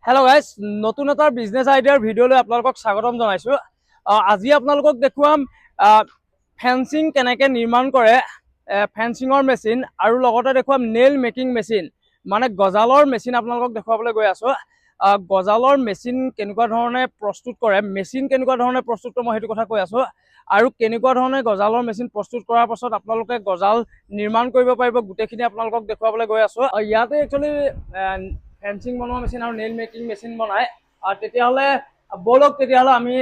Hello guys नতুन এটা business আইডিয়াৰ ভিডিঅ'লৈ আপোনালোকক স্বাগতম জনাইছো। আজি আপোনালোকক দেখুৱাম ফেন্সিং কেনেকৈ নিৰ্মাণ কৰে, ফেন্সিঙৰ মেচিন আৰু লগতে দেখুৱাম নেইল মেকিং মেচিন মানে গজালৰ মেচিন আপোনালোকক দেখুৱাবলৈ গৈ আছো। গজালৰ মেচিন কেনেকুৱা ধৰণে প্ৰস্তুত কৰে, মেচিন কেনেকুৱা ধৰণে প্ৰস্তুত কৰে মই সেইটো কথা কৈ আছো আৰু কেনেকুৱা ধৰণে গজালৰ মেচিন প্ৰস্তুত কৰাৰ পাছত আপোনালোকে গজাল নিৰ্মাণ কৰিব পাৰিব গোটেইখিনি আপোনালোকক দেখুৱাবলৈ গৈ আছো। ইয়াতে একচুৱেলি ফেন্সিং বনোৱা মেচিন আৰু নেইল মেকিং মেচিন বনায়। তেতিয়াহ'লে बोलो আমি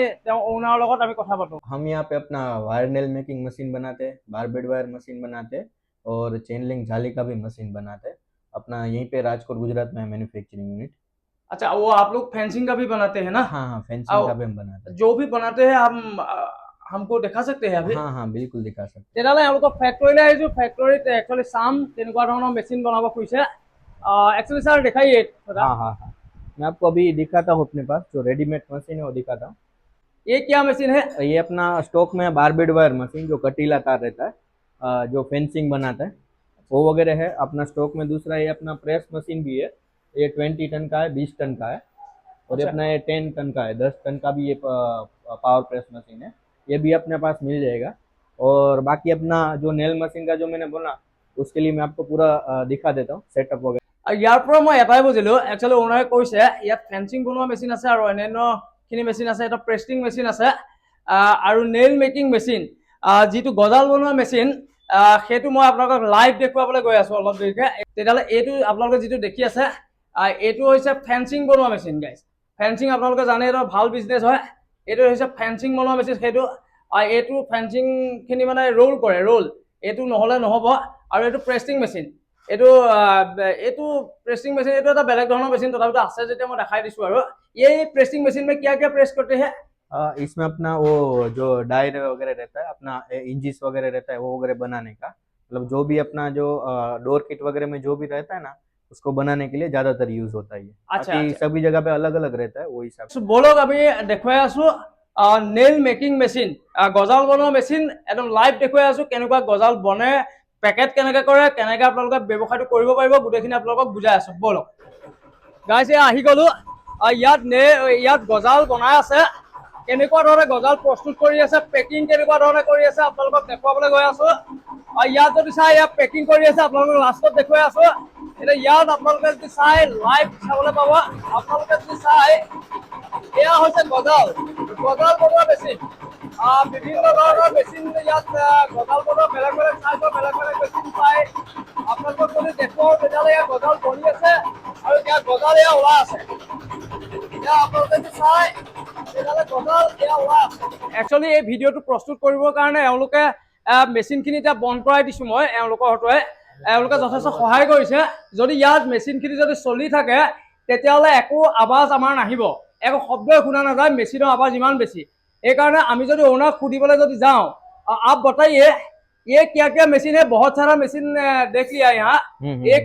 ओनर লগত আমি কথা পাतो। हम यहाँ पे अपना वायर नेल मेकिंग मशीन बनाते हैं, बारबेड वायर मशीन बनाते हैं और चेन लिंक जाली का भी मशीन बनाते हैं। अपना यहीं पे राजकोट गुजरात में मैन्युफैक्चरिंग यूनिट। अच्छा, वो आप लोग फेंसिंग का भी बनाते हैं ना? हाँ हाँ, फेंसिंग का भी हम बनाते हैं। जो भी बनाते हैं हम हमको दिखा सकते हैं अभी? हाँ हाँ, बिल्कुल दिखा सकते हैं। তেতিয়াহ'লে এওঁলোকৰ ফেক্টৰীলৈ আহিছোঁ, ফেক্টৰীত একচুৱেলি চাম কেনেকুৱা ধৰণৰ মেচিন বনাব খুজিছে। एक्चुअली सर दिखाइए। हाँ हाँ हाँ, मैं आपको अभी दिखाता हूँ अपने पास जो रेडीमेड मशीन है वो दिखाता हूँ। ये क्या मशीन है? ये अपना स्टॉक में बारबेड वायर मशीन जो कटीला तार रहता है, जो फेंसिंग बनाता है वो वगैरह है अपना स्टॉक में। दूसरा ये अपना प्रेस मशीन भी है, ये 20 टन का है, 20 टन का है। और ये अपना ये 10 टन का है, 10 टन का भी ये पावर प्रेस मशीन है, ये भी अपने पास मिल जाएगा। और बाकी अपना जो नेल मशीन का जो मैंने बोला उसके लिए मैं आपको पूरा दिखा देता हूँ सेटअप वगैरह। ইয়াৰ পৰা মই এটাই বুজিলোঁ, একচুৱেলি ওনাৰে কৈছে ইয়াত ফেন্সিং বনোৱা মেচিন আছে আৰু অন্যান্যখিনি মেচিন আছে, এটা প্ৰেষ্টিং মেচিন আছে আৰু নেইল মেকিং মেচিন, যিটো গজাল বনোৱা মেচিন সেইটো মই আপোনালোকক লাইভ দেখুৱাবলৈ গৈ আছোঁ অলপ দেৰিকৈ। তেতিয়াহ'লে এইটো আপোনালোকে যিটো দেখি আছে এইটো হৈছে ফেন্সিং বনোৱা মেচিন গাইজ। ফেন্সিং আপোনালোকে জানে এইটো ভাল বিজনেছ হয়। এইটো হৈছে ফেন্সিং বনোৱা মেচিন, সেইটো এইটো ফেন্সিংখিনি মানে ৰোল কৰে, ৰোল এইটো নহ'লে নহ'ব। আৰু এইটো প্ৰেষ্টিং মেচিন, এইটো এইটো प्रेसिंग मशीन, এইটো এটা বেলেগ ধৰণৰ মেচিন, তথাপিতো আছে যেতিয়া মই দেখাই দিছোঁ। আৰু এই प्रेसिंग मशीन में क्या क्या प्रेस करते हैं? इसमें अपना वो जो डायर वगैरह रहता है, अपना इंजिस वगैरह रहता है वो वगैरह बनाने का, मतलब जो भी अपना जो डोर किट वगैरह में जो भी रहता है ना उसको बनाने के लिए ज्यादातर यूज होता है। अच्छा, अच्छा। सभी जगह पे अलग अलग रहता है वो हिसाब से। बोलक আমি দেখুৱাই আছো নেইল মেকিং মেচিন, গজাল বনোৱা মেচিন একদম লাইভ দেখুৱাই আছো কেনেকুৱা গজাল বনে, পেকেট কেনেকৈ কৰে, কেনেকৈ আপোনালোকে ব্যৱসায়টো কৰিব পাৰিব, গোটেইখিনি আপোনালোকক বুজাই আছো। বলক গাইজ, আহি গ'লো। ইয়াত গজাল বনাই আছে, কেনেকুৱা ধৰণে গজাল প্ৰস্তুত কৰি আছে, পেকিং কেনেকুৱা ধৰণে কৰি আছে আপোনালোকক দেখুৱাবলৈ গৈ আছো। ইয়াত যদি চাই ইয়াত পেকিং কৰি আছে, আপোনালোকক লাষ্টত দেখুৱাই আছো। এতিয়া ইয়াত আপোনালোকে যদি চাই লাইভ চাবলৈ পাব। আপোনালোকে যদি চাই এয়া হৈছে গজাল, গজাল বনোৱা মেচিন, বিভিন্ন ধৰণৰ মেচিন ইয়াত গজাল বনোৱা বেলেগ বেলেগ চাইজৰ বেলেগ বেলেগ মেচিন পায়। আপোনালোকক যদি দেখুৱাওঁ তেতিয়াহ'লে ইয়াত গজাল বনি আছে আৰু ইয়াত গজাল এয়া ওলাই আছে। এতিয়া আপোনালোকে যদি চাই তেতিয়াহ'লে গজাল এয়া ওলাই আছে। একচুৱেলি এই ভিডিঅ'টো প্ৰস্তুত কৰিবৰ কাৰণে এওঁলোকে মেচিনখিনি এতিয়া বন্ধ কৰাই দিছোঁ মই, এওঁলোকৰ হতুৱাই এওঁলোকে যথেষ্ট সহায় কৰিছে। যদি ইয়াত মেচিনখিনি যদি চলি থাকে তেতিয়াহ'লে একো আৱাজ আমাৰ নাহিব, একো শব্দই শুনা নাযায়, মেচিনৰ আৱাজ ইমান বেছি। এইকাৰণে আমি যদি ওনাৰক সুধিবলৈ যদি যাওঁ, आप बताइए ये क्या क्या मशीन है? बहुत सारा मशीन देख लिया यहाँ, एक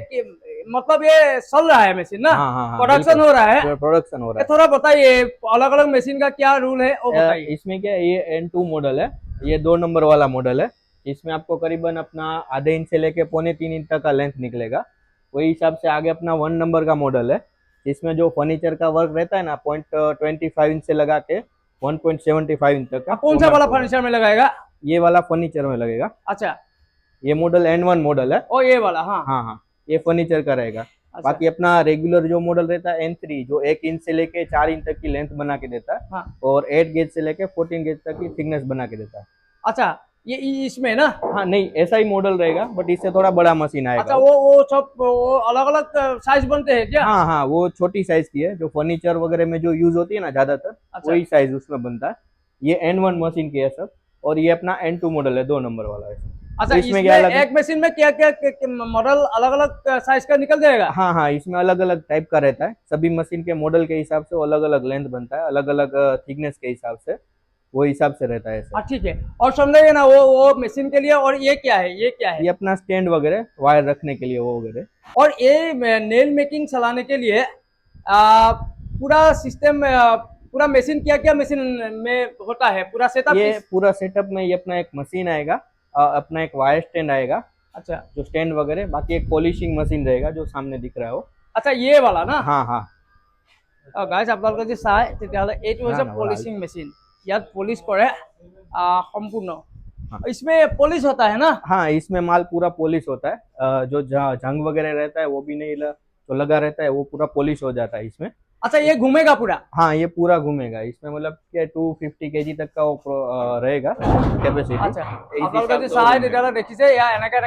मतलब ये चल रहा है मशीन ना? प्रोडक्शन हो रहा है, प्रोडक्शन हो रहा है। थोड़ा बताइए अलग अलग मशीन का क्या रूल है वो बताइए। इसमें क्या है, ये N2 मॉडल है, ये 2 नंबर वाला मॉडल है। इसमें आपको करीबन अपना आधे इंच से लेके 3.25 इंच तक का लेंथ निकलेगा। वही हिसाब से आगे अपना 1 नंबर का मॉडल है, इसमें जो फर्नीचर का वर्क रहता है ना 0.25 इंच से लगा के 1.75 इंच तक का। कौन सा वाला फर्नीचर में लगाएगा? ये वाला फर्नीचर में लगेगा। अच्छा, ये मॉडल N1 मॉडल है। ओ ये वाला, हाँ हाँ हाँ, ये फर्नीचर का रहेगा। अच्छा। बाकी अपना रेगुलर जो मॉडल रहता है N3 जो 1 इंच से लेके 4 इंच तक की लेंथ बना के देता है। हाँ। और 8 गेज से लेके 14 गेज तक की थिकनेस बना के देता है। अच्छा, ये इसमें ना? हाँ नहीं, ऐसा ही मॉडल रहेगा बट इससे थोड़ा बड़ा मशीन आएगा। अच्छा, वो सब वो अलग अलग साइज बनते हैं क्या? हाँ हाँ, वो छोटी साइज की है, जो फर्नीचर वगैरह में जो यूज होती है ना ज्यादातर। अच्छा। वही साइज उसमें बनता है। ये N1 मशीन की है सब, और ये अपना N2 मॉडल है, 2 नंबर वाला है। अच्छा, इसमें क्या एक मशीन में क्या क्या मॉडल अलग अलग साइज का निकल जाएगा? हाँ हाँ, इसमें अलग अलग टाइप का रहता है, सभी मशीन के मॉडल के हिसाब से अलग अलग लेंथ बनता है, अलग अलग थिकनेस के हिसाब से वो हिसाब से रहता है। ठीक है, और समझिए ना वो मशीन के लिए। और ये क्या है, ये क्या है? ये अपना स्टैंड वगैरह वायर रखने के लिए वो वगैरह। और ये नेल मेकिंग चलाने के लिए पूरा सिस्टम, पूरा मशीन क्या क्या मशीन में होता है, पूरा सेटअप? ये पूरा सेटअप में ये अपना एक मशीन आएगा, अपना एक वायर स्टैंड आएगा। अच्छा, जो स्टैंड वगैरह, बाकी एक पॉलिशिंग मशीन रहेगा जो सामने दिख रहा है वो। अच्छा, ये वाला ना? हाँ हाँ, গাইজ আপোনালোকে যদি চাই তেতিয়াহ'লে এইটো হৈছে না, পলিচিং মেচিন ইয়াত পলিচ কৰে সম্পূर्ण हाँ। इसमें पॉलिश होता है ना हाँ, इसमें माल पूरा पॉलिश होता है। जो जंग वगैरह रहता है वो भी नहीं जो लगा रहता है वो पूरा पॉलिश हो जाता है इसमें। अच्छा ये घूमेगा पूरा हाँ, ये पूरा घूमेगा इसमें, मतलब कि 250 kg तक का वो रहेगा कैपेसिटी। আচ্ছা আপোনালোকে যদি চাই তেতিয়াহ'লে দেখিছে এনেকে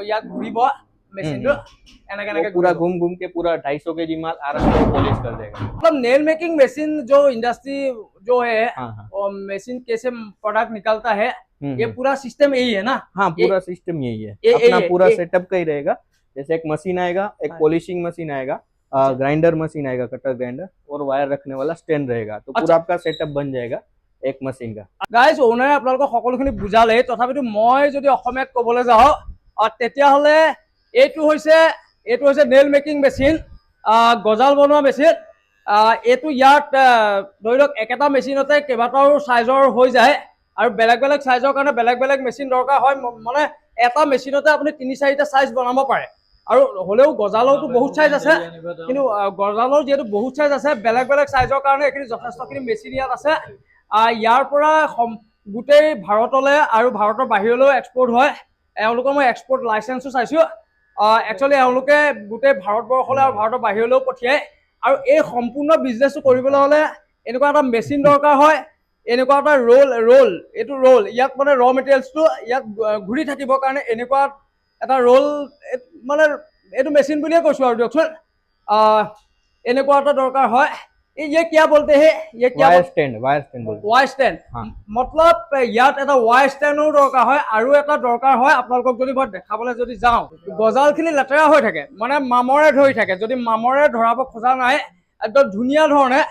ইয়াত ঘূৰিব মেচিনটো এনেকে वो पूरा घूम घूम के पूरा 250 kg माल आराम से पॉलिश कर देगा। मतलब नेल मेकिंग मशीन जो इंडस्ट्री जो है हाँ हाँ और मशीन कैसे प्रोडक्ट निकलता है ये हम्म। पूरा सिस्टम यही है ना हाँ, पूरा सिस्टम यही है, ये अपना पूरा ये- सेटअप का ही रहेगा। जैसे एक मशीन आएगा, एक हाँ। पॉलिशिंग मशीन आएगा, ग्राइंडर मशीन आएगा, कटर ग्राइंडर, और वायर रखने वाला स्टैंड रहेगा, तो पूरा आपका सेटअप बन जाएगा एक मशीन का। গাইজ ওনাৰে আপোনালোকক সকলোখিনি বুজালে তথাপিতো মই যদি অসমীয়াত ক'বলৈ যাওঁ তেতিয়াহ'লে এইটো হৈছে নেল মেকিং মেচিন গজাল বনোৱা মেচিন এইটো ইয়াত ধৰি লওক একেটা মেচিনতে কেইবাটাও চাইজৰ হৈ যায় আৰু বেলেগ বেলেগ চাইজৰ কাৰণে বেলেগ বেলেগ মেচিন দৰকাৰ হয় মানে এটা মেচিনতে আপুনি 3-4টা চাইজ বনাব পাৰে আৰু হ'লেও গজালৰতো বহুত চাইজ আছে কিন্তু গজালৰ যিহেতু বহুত চাইজ আছে বেলেগ বেলেগ চাইজৰ কাৰণে এইখিনি যথেষ্টখিনি মেচিন ইয়াত আছে ইয়াৰ পৰা গোটেই ভাৰতলৈ আৰু ভাৰতৰ বাহিৰলৈও এক্সপৰ্ট হয় এওঁলোকৰ মই এক্সপৰ্ট লাইচেন্সো চাইছোঁ একচুৱেলি এওঁলোকে গোটেই ভাৰতবৰ্ষলৈ আৰু ভাৰতৰ বাহিৰলৈও পঠিয়ায় আৰু এই সম্পূৰ্ণ বিজনেছটো কৰিবলৈ হ'লে এনেকুৱা এটা মেচিন দৰকাৰ হয় এনেকুৱা এটা ৰোল এইটো ৰোল ইয়াত মানে ৰ মেটেৰিয়েলছটো ইয়াত ঘূৰি থাকিবৰ কাৰণে এনেকুৱা এটা ৰোল মানে এইটো মেচিন বুলিয়ে কৈছোঁ আৰু দিয়কচোন এনেকুৱা এটা দৰকাৰ হয় ये क्या बोलते हैं ये क्या वायर स्टैंड बोलते हैं। वायर स्टैंड हाँ। मतलब ইয়াত এটা वायर स्टैंडो দৰকাৰ হয় আৰু এটা দৰকাৰ হয় আপোনালোকক যদি মই দেখাবলৈ যদি যাওঁ গজালখিনি লেতেৰা হৈ থাকে মানে মামৰে ধৰি থাকে যদি মামৰে ধৰাব খোজা নাই একদম ধুনীয়া ধৰণে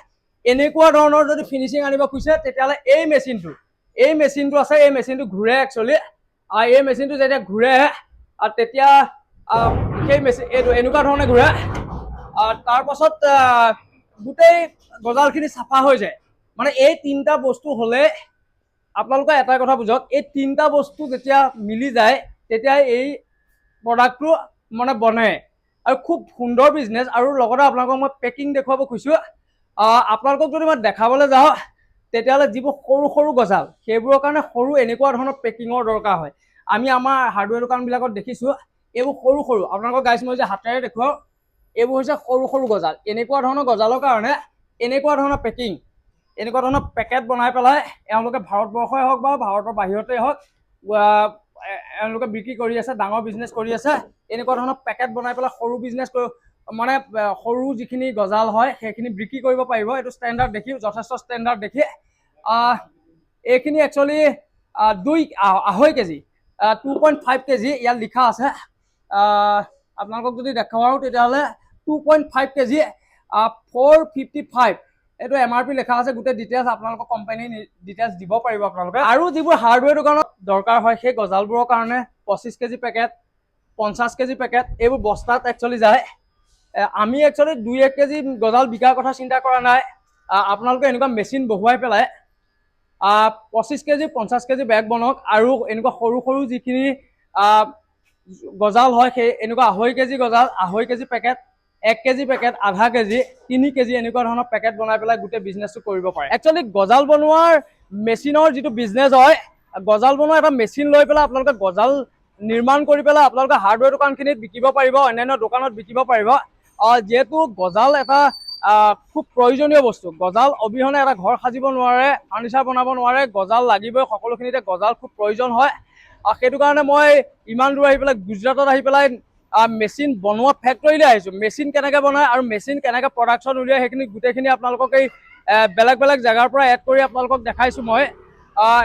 এনেকুৱা ধৰণৰ যদি ফিনিচিং আনিব খুজিছে তেতিয়াহ'লে এই মেচিনটো আছে এই মেচিনটো ঘূৰে একচুৱেলি এই মেচিনটো যেতিয়া ঘূৰে তেতিয়া সেই মেচিন এইটো এনেকুৱা ধৰণে ঘূৰে তাৰপাছত গোটেই গজালখিনি চাফা হৈ যায় মানে এই তিনিটা বস্তু হ'লে আপোনালোকে এটা কথা বুঝক এই তিনিটা বস্তু যেতিয়া মিলি যায় তেতিয়া এই প্ৰডাক্টটো মানে বনে আৰু খুব সুন্দৰ বিজনেছ আৰু লগতে আপোনালোকক মই পেকিং দেখুৱাব খুজিছোঁ আপোনালোকক যদি মই দেখাবলৈ যাওঁ তেতিয়াহ'লে যিবোৰ সৰু সৰু গজাল সেইবোৰৰ কাৰণে সৰু এনেকুৱা ধৰণৰ পেকিঙৰ দৰকাৰ হয় আমি আমাৰ হাৰ্ডৱেৰ দোকানবিলাকত দেখিছোঁ এইবোৰ সৰু সৰু আপোনালোকক গাইছ মই যে হাতেৰে দেখুৱাওঁ এইবোৰ হৈছে সৰু সৰু গজাল এনেকুৱা ধৰণৰ গজালৰ কাৰণে এনেকুৱা ধৰণৰ পেকিং এনেকুৱা ধৰণৰ পেকেট বনাই পেলাই এওঁলোকে ভাৰতবৰ্ষই হওক বা ভাৰতৰ বাহিৰতেই হওক এওঁলোকে বিক্ৰী কৰি আছে ডাঙৰ বিজনেছ কৰি আছে এনেকুৱা ধৰণৰ পেকেট বনাই পেলাই সৰু বিজনেছ মানে সৰু যিখিনি গজাল হয় সেইখিনি বিক্ৰী কৰিব পাৰিব এইটো ষ্টেণ্ডাৰ্ড দেখি যথেষ্ট ষ্টেণ্ডাৰ্ড দেখি এইখিনি একচুৱেলি 2.5 কেজি 2.5 কেজি ইয়াত লিখা আছে আপোনালোকক যদি দেখাওঁ তেতিয়াহ'লে 2.5 কেজি 455 এইটো MRP লেখা আছে গোটেই ডিটেইলছ আপোনালোকক কোম্পানী ডিটেইলছ দিব পাৰিব আপোনালোকে আৰু যিবোৰ হাৰ্ডৱেৰ দোকানত দৰকাৰ হয় সেই গজালবোৰৰ কাৰণে 25 কেজি পেকেট 50 কেজি পেকেট এইবোৰ বস্তাত একচুৱেলি যায় আমি একচুৱেলি 2-1 কেজি গজাল বিকাৰ কথা চিন্তা কৰা নাই আপোনালোকে এনেকুৱা মেচিন বহুৱাই পেলাই 25 কেজি 50 কেজি বেগ বনাওক আৰু এনেকুৱা সৰু সৰু যিখিনি গজাল হয় সেই এনেকুৱা 2.5 কেজি গজাল 2.5 KG packet 1 KG packet 0.5 KG 3 KG এনেকুৱা ধৰণৰ পেকেট বনাই পেলাই গোটেই বিজনেছটো কৰিব পাৰে একচুৱেলি গজাল বনোৱাৰ মেচিনৰ যিটো বিজনেছ হয় গজাল বনোৱা এটা মেচিন লৈ পেলাই আপোনালোকে গজাল নিৰ্মাণ কৰি পেলাই আপোনালোকে হাৰ্ডৱেৰ দোকানখিনিত বিকিব পাৰিব অন্যান্য দোকানত বিকিব পাৰিব যেহেতু গজাল এটা খুব প্ৰয়োজনীয় বস্তু গজাল অবিহনে এটা ঘৰ সাজিব নোৱাৰে ফাৰ্নিচাৰ বনাব নোৱাৰে গজাল লাগিবই সকলোখিনিতে গজাল খুব প্ৰয়োজন হয় সেইটো কাৰণে মই ইমান দূৰ আহি পেলাই গুজৰাটত আহি পেলাই মেচিন বনোৱা ফেক্টৰীলৈ আহিছোঁ মেচিন কেনেকৈ বনায় আৰু মেচিন কেনেকৈ প্ৰডাকশ্যন উলিয়ায় সেইখিনি গোটেইখিনি আপোনালোকক এই বেলেগ বেলেগ জেগাৰ পৰা এড কৰি আপোনালোকক দেখাইছোঁ মই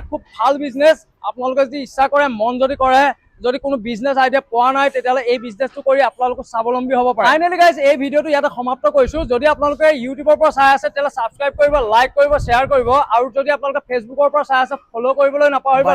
খুব ভাল বিজনেছ আপোনালোকে যদি ইচ্ছা কৰে মন যদি কৰে যদি কোনো বিজনেছ আইডিয়া পোৱা নাই তেতিয়াহ'লে এই বিজনেছটো কৰি আপোনালোকক স্বাৱলম্বী হ'ব পাৰে ফাইনেলি গাইজ এই ভিডিঅ'টো ইয়াতে সমাপ্ত কৰিছোঁ যদি আপোনালোকে ইউটিউবৰ পৰা চাই আছে তেতিয়াহ'লে ছাবস্ক্ৰাইব কৰিব লাইক কৰিব শ্বেয়াৰ কৰিব আৰু যদি আপোনালোকে ফেচবুকৰ পৰা চাই আছে ফ'ল' কৰিবলৈ নাপাহৰিব